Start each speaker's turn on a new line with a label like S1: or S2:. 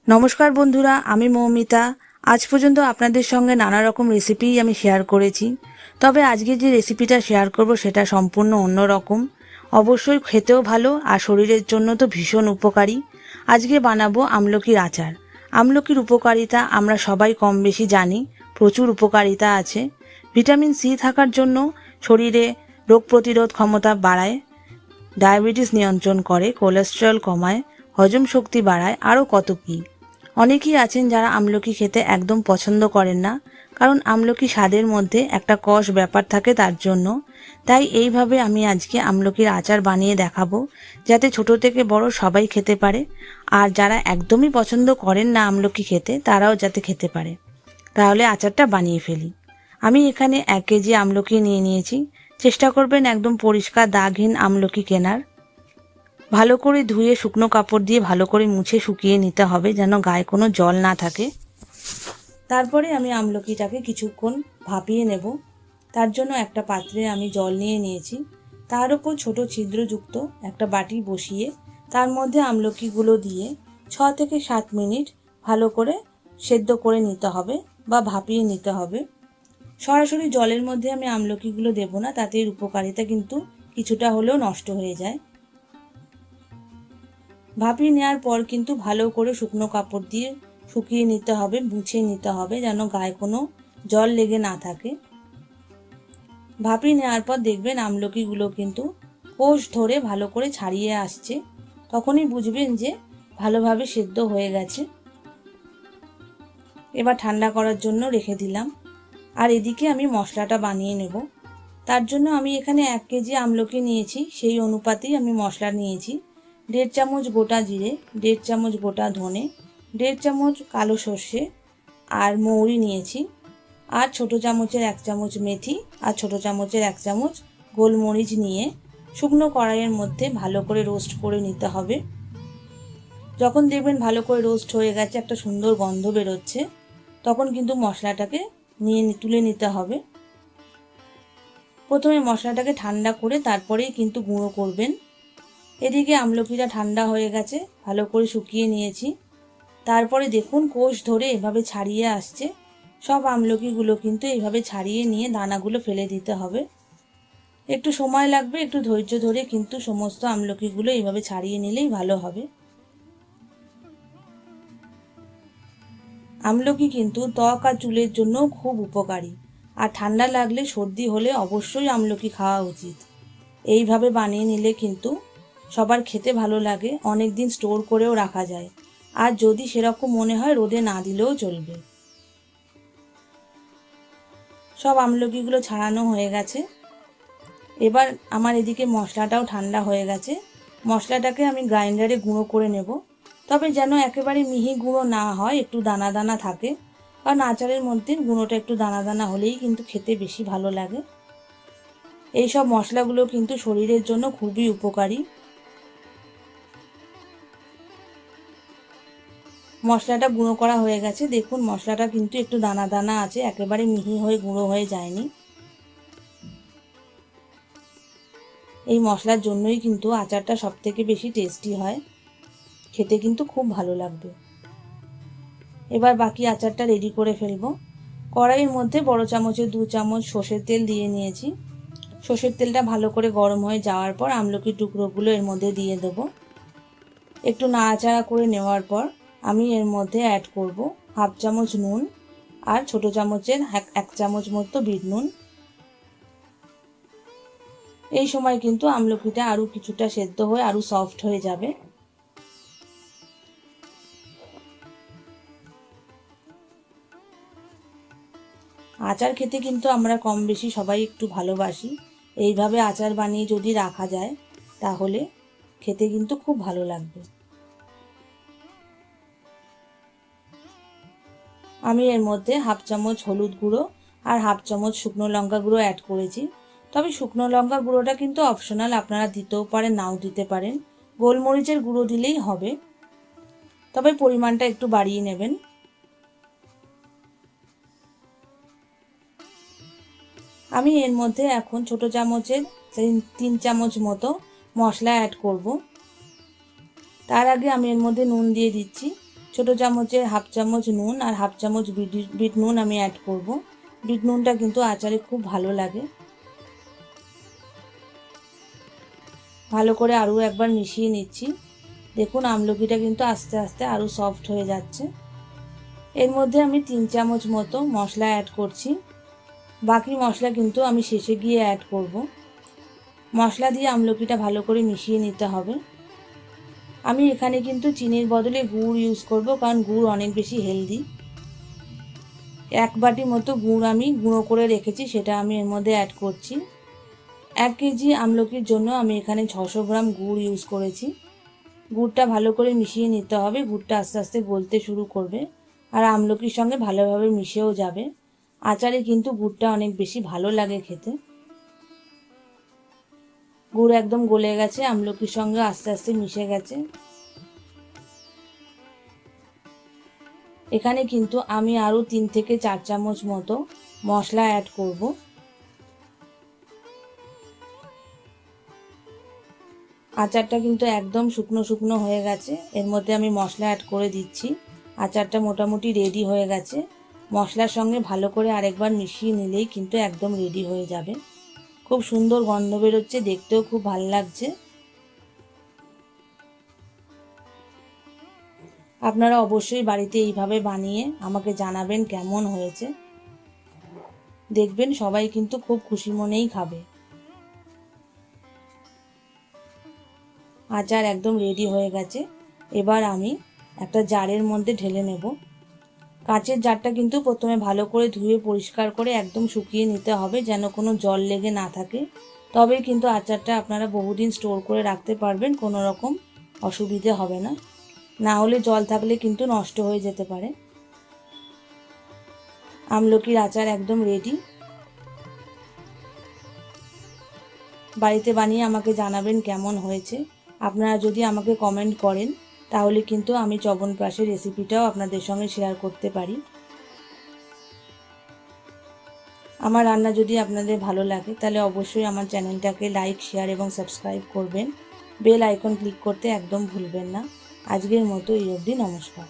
S1: নমস্কার বন্ধুরা, আমি মৌমিতা। আজ পর্যন্ত আপনাদের সঙ্গে নানা রকম রেসিপিই আমি শেয়ার করেছি, তবে আজকে যে রেসিপিটা শেয়ার করব সেটা সম্পূর্ণ অন্য রকম। অবশ্যই খেতেও ভালো আর শরীরের জন্য তো ভীষণ উপকারী। আজকে বানাবো আমলকির আচার। আমলকির উপকারিতা আমরা সবাই কম বেশি জানি, প্রচুর উপকারিতা আছে। ভিটামিন সি থাকার জন্য শরীরে রোগ প্রতিরোধ ক্ষমতা বাড়ায়, ডায়াবেটিস নিয়ন্ত্রণ করে, কোলেস্টেরল কমায়, হজম শক্তি বাড়ায়, আরও কত কী। অনেকেই আছেন যারা আমলকি খেতে একদম পছন্দ করেন না, কারণ আমলকি স্বাদের মধ্যে একটা কষ ব্যাপার থাকে তার জন্য। তাই এইভাবে আমি আজকে আমলকির আচার বানিয়ে দেখাবো, যাতে ছোট থেকে বড় সবাই খেতে পারে, আর যারা একদমই পছন্দ করেন না আমলকি খেতে তারাও যাতে খেতে পারে। তাহলে আচারটা বানিয়ে ফেলি। আমি এখানে 1 কেজি আমলকি নিয়ে নিয়েছি। চেষ্টা করবেন একদম পরিষ্কার দাগহীন আমলকি কেনার। ভালো করে ধুয়ে শুকনো কাপড় দিয়ে ভালো করে মুছে শুকিয়ে নিতে হবে, যেন গায়ে কোনো জল না থাকে। তারপরে আমি আমলকিটাকে কিছুক্ষণ ভাপিয়ে নেব। তার জন্য একটা পাত্রে আমি জল নিয়ে নিয়েছি। তার উপর ছোট ছিদ্রযুক্ত একটা বাটি বসিয়ে তার মধ্যে আমলকিগুলো দিয়ে 6 থেকে 7 মিনিট ভালো করে সেদ্ধ করে নিতে হবে বা ভাপিয়ে নিতে হবে। সরাসরি জলের মধ্যে আমি আমলকিগুলো দেব না, তাতে এর উপকারিতা কিন্তু কিছুটা হলেও নষ্ট হয়ে যায়। ভাপিয়ে নেওয়ার পর কিন্তু ভালো করে শুকনো কাপড় দিয়ে শুকিয়ে নিতে হবে, মুছে নিতে হবে, যেন গায়ে কোনো জল লেগে না থাকে। ভাপিয়ে নেওয়ার পর দেখবেন আমলকিগুলো কিন্তু কোষ ধরে ভালো করে ছাড়িয়ে আসছে, তখনই বুঝবেন যে ভালোভাবে সেদ্ধ হয়ে গেছে। এবার ঠান্ডা করার জন্য রেখে দিলাম। আর এদিকে আমি মশলাটা বানিয়ে নেব। তার জন্য আমি এখানে 1 কেজি আমলকি নিয়েছি, সেই অনুপাতেই আমি মশলা নিয়েছি। 1.5 চামচ গোটা জিরে, 1.5 চামচ গোটা ধনে, 1.5 চামচ কালো সর্ষে আর মৌরি নিয়েছি, আর ছোট চামচের 1 চামচ মেথি আর ছোট চামচের 1 চামচ গোলমরিচ নিয়ে শুকনো কড়াইয়ের মধ্যে ভালো করে রোস্ট করে নিতে হবে। যখন দেখবেন ভালো করে রোস্ট হয়ে গেছে, একটা সুন্দর গন্ধ বেরোচ্ছে, তখন কিন্তু মশলাটাকে তুলে নিতে হবে। প্রথমে মশলাটাকে ঠান্ডা করে তারপরেই কিন্তু গুঁড়ো করবেন। এদিকে আমলকিটা ঠান্ডা হয়ে গেছে, ভালো করে শুকিয়ে নিয়েছি। তারপরে দেখুন কোষ ধরে এভাবে ছাড়িয়ে আসছে। সব আমলকিগুলো কিন্তু এইভাবে ছাড়িয়ে নিয়ে দানাগুলো ফেলে দিতে হবে। একটু সময় লাগবে, একটু ধৈর্য ধরে কিন্তু সমস্ত আমলকিগুলো এইভাবে ছাড়িয়ে নিলেই ভালো হবে। আমলকি কিন্তু ত্বক আর চুলের জন্য খুব উপকারী, আর ঠান্ডা লাগলে সর্দি হলে অবশ্যই আমলকি খাওয়া উচিত। এইভাবে বানিয়ে নিলে কিন্তু সবার খেতে ভালো লাগে, অনেক দিন স্টোর করেও রাখা যায়। আর যদি সেরকম মনে হয় রোদে না দিলেও চলবে। সব আমলকিগুলো ছাড়ানো হয়ে গেছে। এবার আমার এদিকে মশলাটাও ঠান্ডা হয়ে গেছে। মশলাটাকে আমি গ্রাইন্ডারে গুঁড়ো করে নেব, তবে যেন একেবারে মিহি গুঁড়ো না হয়, একটু দানা দানা থাকে, কারণ আচারের মধ্যে গুঁড়োটা একটু দানা দানা হলেই কিন্তু খেতে বেশি ভালো লাগে। এই সব মশলাগুলো কিন্তু শরীরের জন্য খুবই উপকারী। মশলাটা গুঁড়ো করা হয়ে গেছে, দেখুন মশলাটা কিন্তু একটু দানা দানা আছে, একেবারে মিহি হয়ে গুঁড়ো হয়ে যায়নি। এই মশলার জন্যই কিন্তু আচারটা সবথেকে বেশি টেস্টি হয়, খেতে কিন্তু খুব ভালো লাগবে। এবার বাকি আচারটা রেডি করে ফেলবো। কড়াইয়ের মধ্যে বড় চামচের 2 চামচ সর্ষের তেল দিয়ে নিয়েছি। সর্ষের তেলটা ভালো করে গরম হয়ে যাওয়ার পর আমলকির টুকরোগুলো এর মধ্যে দিয়ে দেবো। একটু নাড়াচাড়া করে নেওয়ার পর আমি এর মধ্যে অ্যাড করব 1/2 চামচ নুন আর ছোট চামচের 1 চামচ মতো বিট নুন। এই সময় কিন্তু আমলকিটা আরও কিছুটা সেদ্ধ হয়ে আরও সফট হয়ে যাবে। আচার খেতে কিন্তু আমরা কম বেশি সবাই একটু ভালোবাসি। এইভাবে আচার বানিয়ে যদি রাখা যায় তাহলে খেতে কিন্তু খুব ভালো লাগবে। আমি এর মধ্যে 1/2 চামচ হলুদ গুঁড়ো আর 1/2 চামচ শুকনো লঙ্কা গুঁড়ো অ্যাড করেছি। তবে শুকনো লঙ্কা গুঁড়োটা কিন্তু অপশনাল, আপনারা দিতেও পারেন নাও দিতে পারেন। গোলমরিচের গুঁড়ো দিলেই হবে, তবে পরিমাণটা একটু বাড়িয়ে নেবেন। আমি এর মধ্যে এখন ছোট চামচের 3 চামচ মতো মশলা অ্যাড করব। তার আগে আমি এর মধ্যে নুন দিয়ে দিচ্ছি। ছোটো চামচের হাফ চামচ নুন আর হাফ চামচ বিট নুন আমি অ্যাড করব। বিট নুনটা কিন্তু আচারে খুব ভালো লাগে। ভালো করে আরও একবার মিশিয়ে নিচ্ছি। দেখুন আমলকিটা কিন্তু আস্তে আস্তে আরও সফট হয়ে যাচ্ছে। এর মধ্যে আমি 3 চামচ মতো মশলা অ্যাড করছি। বাকি মশলা কিন্তু আমি শেষে গিয়ে অ্যাড করব। মশলা দিয়ে আমলকিটা ভালো করে মিশিয়ে নিতে হবে। আমি এখানে কিন্তু চিনির বদলে গুড় ইউজ করব, কারণ গুড় অনেক বেশি হেলদি। 1 বাটি মতো গুড় আমি গুঁড়ো করে রেখেছি, সেটা আমি এর মধ্যে অ্যাড করছি। 1 কেজি আমলকির জন্য আমি এখানে 600 গ্রাম গুড় ইউজ করেছি। গুড়টা ভালো করে মিশিয়ে নিতে হবে। গুড়টা আস্তে আস্তে গলতে শুরু করবে আর আমলকির সঙ্গে ভালোভাবে মিশেও যাবে। আচারে কিন্তু গুড়টা অনেক বেশি ভালো লাগে খেতে। গুড় একদম গলে গেছে, আমলকির সঙ্গে আস্তে আস্তে মিশে গেছে। এখানে কিন্তু আমি আরও 3 থেকে 4 চামচ মতো মশলা অ্যাড করব। আচারটা কিন্তু একদম শুকনো শুকনো হয়ে গেছে। এর মধ্যে আমি মশলা অ্যাড করে দিচ্ছি। আচারটা মোটামুটি রেডি হয়ে গেছে। মশলার সঙ্গে ভালো করে আরেকবার মিশিয়ে নিলেই কিন্তু একদম রেডি হয়ে যাবে। খুব সুন্দর গন্ধ বেরোচ্ছে, দেখতেও খুব ভালো লাগছে। আপনারা অবশ্যই বাড়িতে এইভাবে বানিয়ে আমাকে জানাবেন কেমন হয়েছে। দেখবেন সবাই কিন্তু খুব খুশি মনেই খাবে। আচার একদম রেডি হয়ে গেছে। এবার আমি একটা জারের মধ্যে ঢেলে নেব। কাঁচের জারটা কিন্তু প্রথমে ভালো করে ধুয়ে পরিষ্কার করে একদম শুকিয়ে নিতে হবে, যেন কোনো জল লেগে না থাকে। তবেই কিন্তু আচারটা আপনারা বহুদিন স্টোর করে রাখতে পারবেন, কোনো রকম অসুবিধে হবে না। না হলে জল থাকলে কিন্তু নষ্ট হয়ে যেতে পারে। আমলকির আচার একদম রেডি। বাড়িতে বানিয়ে আমাকে জানাবেন কেমন হয়েছে। আপনারা যদি আমাকে কমেন্ট করেন তাহলে কিন্তু আমি চ্যবনপ্রাশের রেসিপিটাও আপনাদের সঙ্গে শেয়ার করতে পারি। আমার রান্না যদি আপনাদের ভালো লাগে তাহলে অবশ্যই আমার চ্যানেলটাকে লাইক, শেয়ার এবং সাবস্ক্রাইব করবেন। বেল আইকন ক্লিক করতে একদম ভুলবেন না। আজকের মতো এই অবধি, নমস্কার।